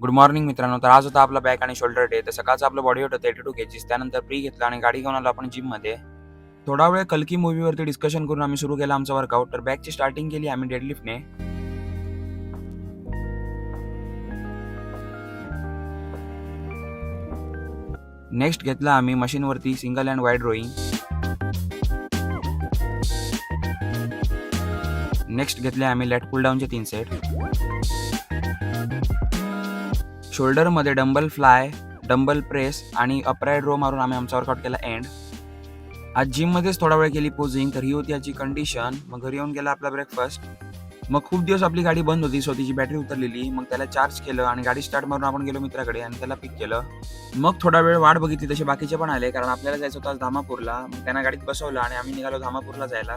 Good morning मित्रांनो. तर आज होता आपला बॅक आणि शोल्डर डे. तर सकाळचं आपलं बॉडी होतं 32 केजीस. त्यानंतर प्री घेतला आणि गाडी घेऊन आलो आपण जिममध्ये. थोडा वेळ कल्की मूव्हीवरती डिस्कशन करून आम्ही सुरू केला आमचा वर्कआउट. तर बॅकची स्टार्टिंग केली आम्ही डेडलिफ्टने. नेक्स्ट घेतला आम्ही मशीनवरती single and wide rowing. Next घेतले आम्ही लेट पुल डाऊनचे 3 सेट. शोल्डरमध्ये डंबल फ्लाय, डंबल प्रेस आणि अपराइट रो मारून आम्ही आमचा वर्कआउट केला एंड. आज जिममध्येच थोडा वेळ केली पोजिंग. तर ही होती याची कंडिशन. मग घरी येऊन गेला आपला ब्रेकफास्ट. मग खूप दिवस आपली गाडी बंद होती, सो तिची बॅटरी उतरलेली. मग त्याला चार्ज केलं आणि गाडी स्टार्ट मारून आपण गेलो मित्राकडे आणि त्याला पिक केलं. मग थोडा वेळ वाट बघितली, तसे बाकीचे पण आले कारण आपल्याला जायचं होतं आज धामापूरला. मग त्यांना गाडीत बसवलं आणि आम्ही निघालो धामापूरला जायला.